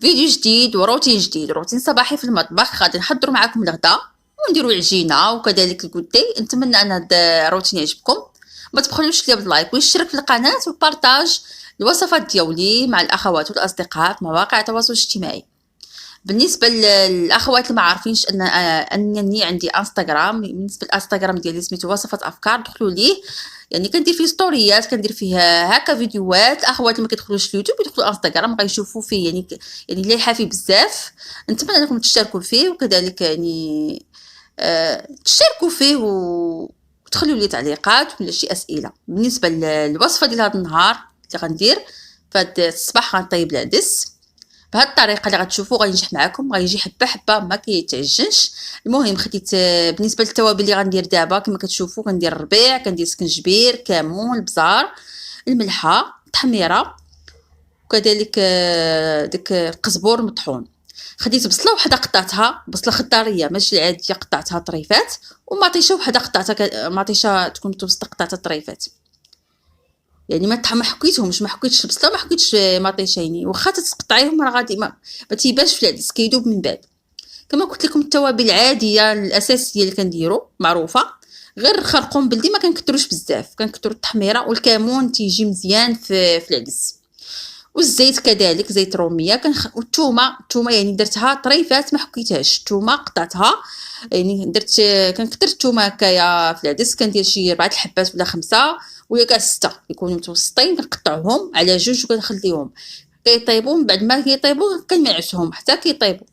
فيديو جديد وروتين جديد، روتين صباحي في المطبخ. غادي نحضروا معكم الغداء ونديروا العجينه وكذلك الكوتي. نتمنى ان هذا الروتين يعجبكم. ما تبخلوش ليا باللايك والاشتراك في القناه والبارطاج الوصفات ديالي مع الاخوات والاصدقاء في مواقع التواصل الاجتماعي. بالنسبه للاخوات اللي ما عارفينش انني عندي انستغرام. بالنسبه للانستغرام ديالي سميتو وصفات افكار، دخلوا ليه. يعني كندير فيه ستوريات، كندير فيه هكا فيديوهات. الاخوات اللي ما كيدخلوش اليوتيوب يدخلوا انستغرام غيشوفوا فيه، يعني لايحه فيه بزاف. نتمنى انكم تشتركوا فيه وكذلك يعني تشتركوا فيه وتخليوا لي تعليقات ولا شي اسئله. بالنسبه للوصفه ديال هذا النهار اللي غندير فهاد الصباح، غنطيب العدس بهذه الطريقه اللي غتشوفوا غينجح معكم، غيجي حبه حبه ما كيتعجنش. المهم خديت بالنسبه للتوابل اللي غندير دابا كما كتشوفوا كندير الربيع، كندير سكنجبير، كمون، البزار، الملحه، التحميره، وكذلك داك القزبور المطحون. خديت بصله وحده قطعتها، بصله خضاريه ماشي العاديه، قطعتها طريفات، ومطيشه وحده قطعتها مطيشه تكون متوسطه قطعتها طريفات. يعني ما حكيتهمش، ما حكيتش البصله، ما حكيتش مطيشه. يعني واخا تقطعيهم راه غادي ما تيبانش في العدس، كيذوب من بعد. كما قلت لكم التوابل العاديه الاساسيه اللي كنديروا معروفه، غير الخرقوم بلدي ما كنكثروش بزاف، كنكثروا التحميره والكمون تيجي مزيان في العدس، والزيت كذلك زيت روميه. والثومه يعني درتها طريفات ما حكيتهاش. الثومه قطعتها، يعني درت كنكثر الثومه هكايا في العدس، كندير شي 4 الحبات ولا 5 ولا كاع 6 يكونوا متوسطين، كنقطعهم على جوج وكنخليهم كيطيبوا. من بعد ما كيطيبوا كنعسهم حتى كيطيبوا.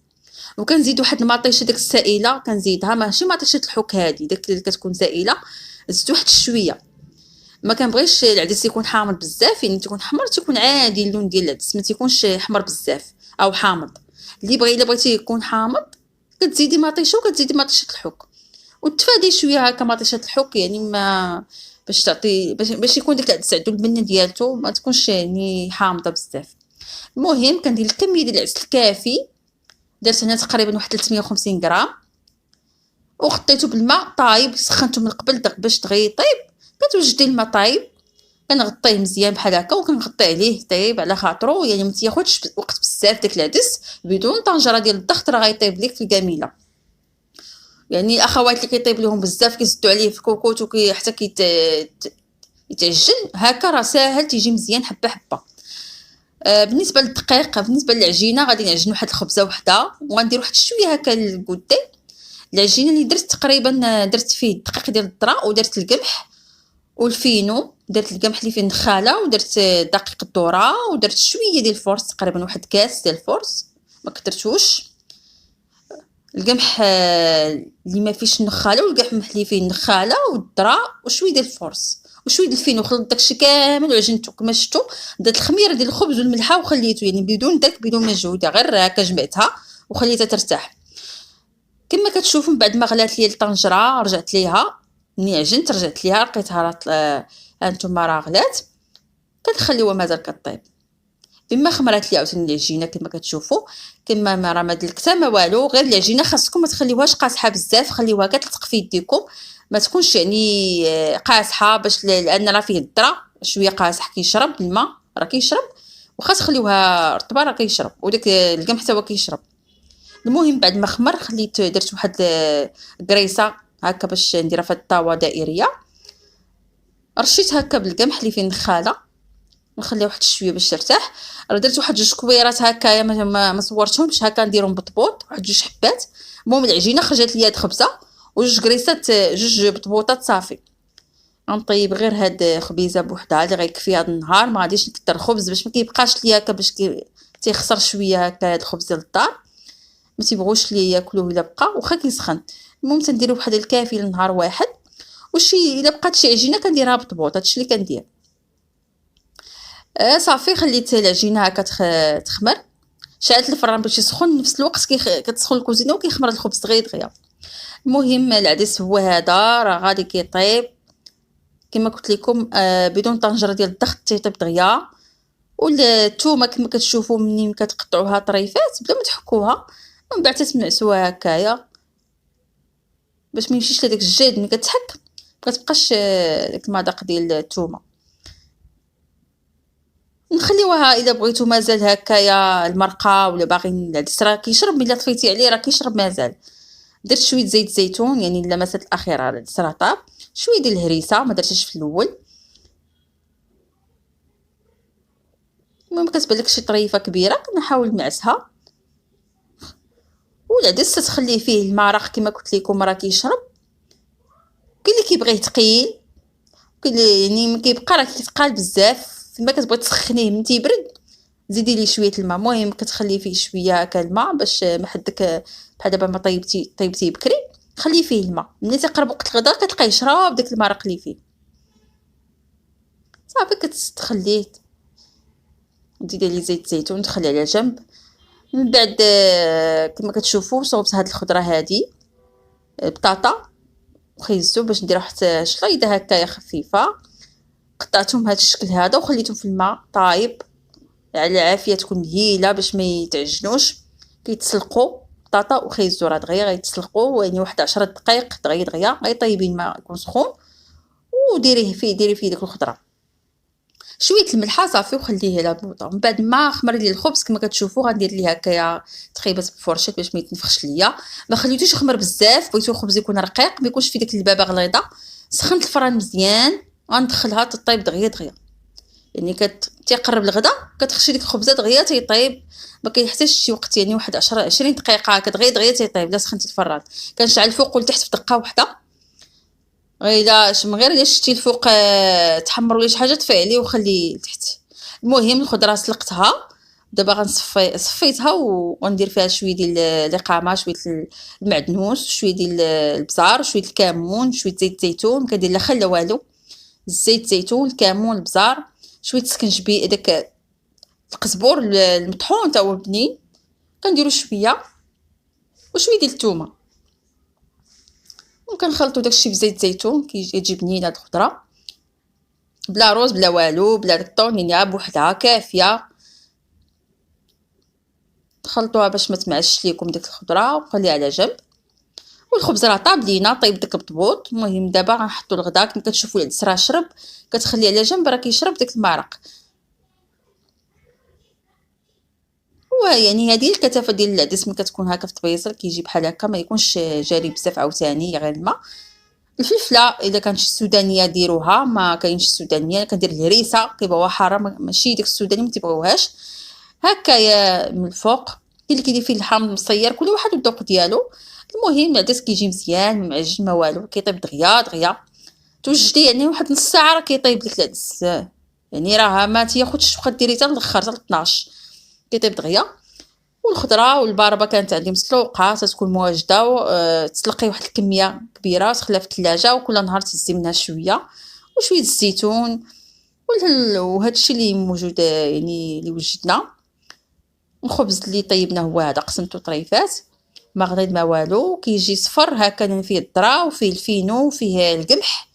وكنزيد واحد المطيشه ديك السائله، كنزيدها ماشي مطيشه الحك هذه، ديك اللي كتكون سائله، زدت واحد شويه. ما كنبغيش العدس يكون حامض بزاف، يعني تكون حمر، تكون عادي اللون ديال العدس، ما تيكونش حمر بزاف او حامض. الا بغيتي يكون حامض كتزيدي مطيشه وكتزيدي مطيشه الحك، وتفادي شويه هكا مطيشه الحك، يعني ما باش تعطي باش يكون داك العدس عندو البنه ديالته، ما تكونش يعني حامضه بزاف. المهم كندير الكميه ديال العدس الكافي، درت هنا تقريبا واحد 350 غرام، وغطيته بالماء طايب، سخنته من قبل باش دغيا يطيب. كتوجدي الماء طايب، كنغطيه مزيان بحال هكا وكنغطي عليه طيب على خاطرو، يعني ما تياخذش وقت بزاف داك العدس. بدون طنجره ديال الضغط راه غيطيب لك في الكميله. يعني الاخوات اللي كيطيب لهم بزاف كيزدوا عليه في الكوكوط حتى يتعجن هكا، راه ساهل تيجي مزيان حبه حبه. بالنسبه للدقيق، بالنسبه للعجينه غادي نعجن واحد الخبزه وحده، وغندير واحد شويه هكا الكوتي. العجينه اللي درت تقريبا درت فيه الدقيق ديال الذره، ودرت القمح والفينو، درت القمح اللي فيه النخاله، ودرت دقيق الذره، ودرت شويه ديال الفورس، تقريبا واحد كاس ديال الفورس، ما كثرتوش. القمح اللي ما فيش النخاله، والقمح اللي فيه النخاله والذره، وشويه ديال الفورس وشويه ديال الفينو. خلطت داكشي كامل وعجنته كما شفتوا. درت الخميره ديال الخبز والملحه وخليته، يعني بدون مجهود، غير هكا جمعتها وخليتها ترتاح. كما كتشوفوا من بعد ما غلات لي الطنجره رجعت ليها، ملي عجنت رجعت ليها لقيتها هانتوما راه غلات. كنخليوها مازال كطيب. بما خمرات لي عاوتاني العجينه كما كتشوفوا، كما ما راه ما درت حتى ما والو، غير العجينه خاصكم ما تخليوهاش قاصحه بزاف، خليوها كتلصق في يديكم، ما تكونش يعني قاصحه، باش لان راه فيه الذره شويه قاصح كيشرب الماء، راه كيشرب. وخا تخليوها رطبه راه كيشرب، وداك القمح حتى هو كيشرب. المهم بعد ما خمر درت واحد قريصه هكا باش نديرها في الطاوه دائريه، رشيت هكا بالقمح اللي فيه النخاله، نخليها واحد شويه باش ترتاح. راه درت واحد 2 كويرات هكايا ما صورتهمش، هكا نديرهم بطبوط واحد 2 حبات. المهم العجينه خرجت لي هاد خبزه وجوج قريصات، 2 بطبوطات صافي. غنطيب غير هاد خبيزه بوحدها اللي غيكفي هاد النهار، ما غاديش نكثر الخبز باش ما كيبقاش ليا هكا، باش تيخسر شويه هكا هاد الخبز ديال الدار، ما تيبغوش لي ياكلوه الا بقى واخا كيسخن. المهم تنديروا بحال الكافي لنهار واحد، وشي الا بقات شي عجينه كنديرها بطبوط. هادشي اللي كندير. صافي خليت العجينه هكا تخمر، شعلت الفران باش يسخن نفس الوقت كتسخن الكوزينه وكيخمر الخبز دغيا. المهم العدس هو هذا راه غادي كيطيب كما قلت لكم، بدون طنجره ديال الضغط تيطيب دغيا. والثومه كما كتشوفوا منين كتقطعوها طريفات بلا ما تحكوها، ومن بعد تسمعسوها هكايا باش ما يمشيش لداك الجلد. ملي كتحك ما كتبقاش داك المذاق ديال الثومه. نخليوها الا بغيتو مازال هكايا المرقه ولا باغيين العدس راه كيشرب، الا طفيتي عليه راه كيشرب مازال. درت شويه زيت زيتون يعني اللمسات الاخيره العدس راه طاب، شويه ديال الهريسه ما درتش في الاول. المهم كتبان لك شي طريفه كبيره كنحاول نعسها. والعدس تخليه فيه المرق كما قلت لكم راه كيشرب. كاين اللي كيبغيه ثقيل، كاين اللي يعني ما كيبقى راه كيتقال بزاف. فيما كتبغي تسخنيه من تيبرد زيدي ليه شويه الماء. المهم كتخليه فيه شويه هكا الماء باش ما حدك بحال دابا ما طيبتيه بكري، خليه فيه الماء. ملي تقرب وقت الغداء كتلقاه يشرب داك المرق اللي فيه. صافي كتخليه، ديري ليه زيت زيتون تخليه على جنب. من بعد كما كتشوفوا صوبت هاد الخضره هادي بطاطا وخيزو باش ندير واحد شليضه هكايا خفيفه. قطعتهم هاد الشكل هذا وخليتهم في الماء طايب على عافيه تكون مهيله باش ما يتعجنوش. كيتسلقوا بطاطا وخيزو راه دغيا غيتسلقوا يعني واحد 10 دقائق دغيا غيطيبين الماء يكون سخون. وديريه فيه ديك الخضره شويه الملحه صافي وخليه على بوطه. من بعد ما خمر لي الخبز كما كتشوفوا غندير ليه هكايا تخيبات بفرشيط باش ما يتنفخش ليا. ما خليتوش يخمر بزاف، بغيتو الخبز يكون رقيق ما يكونش فيه ديك البابه غليظه. سخنت الفران مزيان وندخلها تطيب دغيا يعني تيقرب الغدا كتخشي ديك الخبزه دغيا تيطيب. ما كيحتاجش شي وقت يعني واحد 10 20 دقيقه هكا دغيا تيطيب. لا سخنتي الفران كنشعل الفوق والتحت في دقه واحده. غير الا شتي الفوق تحمر ولا شي حاجه طفي عليه وخليه لتحت. المهم الخضره سلقتها، دابا صفيتها وغندير فيها شويه ديال القامه، شويه المعدنوس، شويه ديال البزار، شويه الكمون، شويه زيت زيتون. كندير لا خل لا والو، الزيت زيتون الكمون البزار شويه السكنجبي داك القزبور المطحون تا هو بنين كنديرو شويه وشويه ديال الثومه وكنخلطو داكشي بزيت زيتون كيجي بنين. هاد الخضره بلا روز بلا والو بلا داك الطونينيا بوحدها كافيه. تخلطوها باش ما تمعش ليكم ديك الخضره وخليها على جنب. والخبز راه طاب لينا طيب داك البطبوط. المهم دابا غنحطو الغدا كما كتشوفوا العدس راه شرب، كتخليه على جنب راه كيشرب داك المرق. ويعني هذه الكثافه ديال العدس ملي كتكون هكا في طبيصل كيجي بحال هكا ما يكونش جاري بزاف عاوتاني غير الماء. الفلفله اذا كانت السودانيه ديروها، ما كاينش السودانيه كندير الهريسه كيبغيوها حاره ماشي ديك السودانيه ما تيبغيوهاش. هكايا من الفوق كاين اللي كيدير فيه الحامض المصير كل واحد والذوق ديالو. المهم العدس كيجي مزيان معجن ما والو كيطيب دغيا توجدي يعني واحد نص ساعه راه كيطيب لك العدس. يعني راه ما تياخذش تبقى ديري حتى الاخر حتى 12 كيطيب دغيا. والخضره والباربه كانت عندي مسلوقه تتكون مواجده تسلقي واحد الكميه كبيره تخليها في الثلاجه وكل نهار تهزي منها شويه وشويه الزيتون وهذا الشيء اللي موجود يعني اللي وجدنا. الخبز اللي طيبناه هو هذا قسمته طريفات ما غليظ ما والو كيجي صفر هكا فيه الذره وفيه الفينو وفيه القمح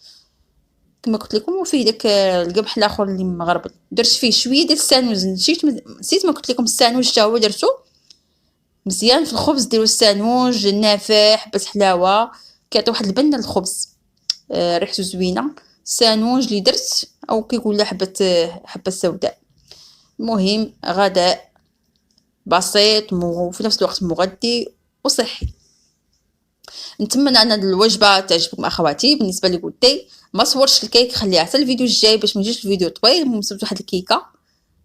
كما قلت لكم وفيه داك القمح الاخر اللي مغربل. درت فيه شويه ديال السانوز نسيت ما قلت لكم السانوز حتى هو درتو مزيان في الخبز. ديروا السانوج النافح بس حلاوه كيعطي واحد البنه للخبز ريحته زوينه. السانوج اللي درت او كيقول له حبه سوداء. المهم غداء بسيط وفي نفس الوقت مغذي وصحي. نتمنى ان الوجبه تعجبكم اخواتي. بالنسبه لي قلتي ما صورتش الكيك خليها حتى الفيديو الجاي باش ما يجيش الفيديو طويل. المهم صورت واحد الكيكه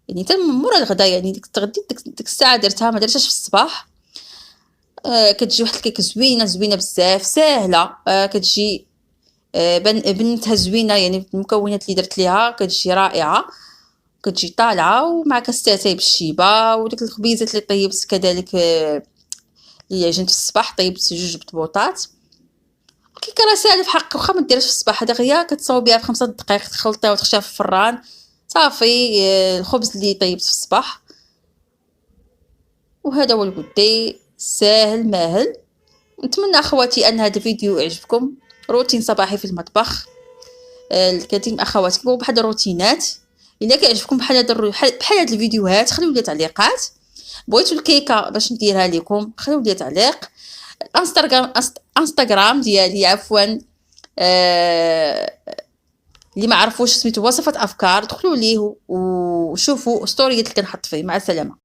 يعني حتى مورا الغدا يعني ديك تغديت ديك الساعه درتها ما درتهاش في الصباح. كتجي واحد الكيكه زوينه بزاف ساهله. كتجي بنتها زوينه يعني المكونات اللي درت ليها كتجي رائعه. كتجي طالعه ومع كاستاتاي بالشيبه وديك الخبيزات اللي طيبت كذلك اللي عجنت في الصباح طيبت جوج بطبوطات. الكيكه راه ساهله في حق واخا ما ديرهاش في الصباح دغيا كتصاوب بها في 5 دقائق تخلطيها وتخشيها في الفران صافي. الخبز اللي طيبت في الصباح وهذا هو الغداء ساهل ماهل. نتمنى اخواتي ان هذا الفيديو يعجبكم. روتين صباحي في المطبخ. الكثير من اخواتي كيبغوا بحال الروتينات. الا كيعجبكم بحال هاد الفيديوهات خليو لي تعليقات. بغيتوا الكيكه باش نديرها لكم خليو لي تعليق. انستغرام ديالي عفوا اللي ما عرفوش سميتو وصفة افكار دخلوا ليه وشوفوا ستوريات اللي كنحط فيه. مع السلامه.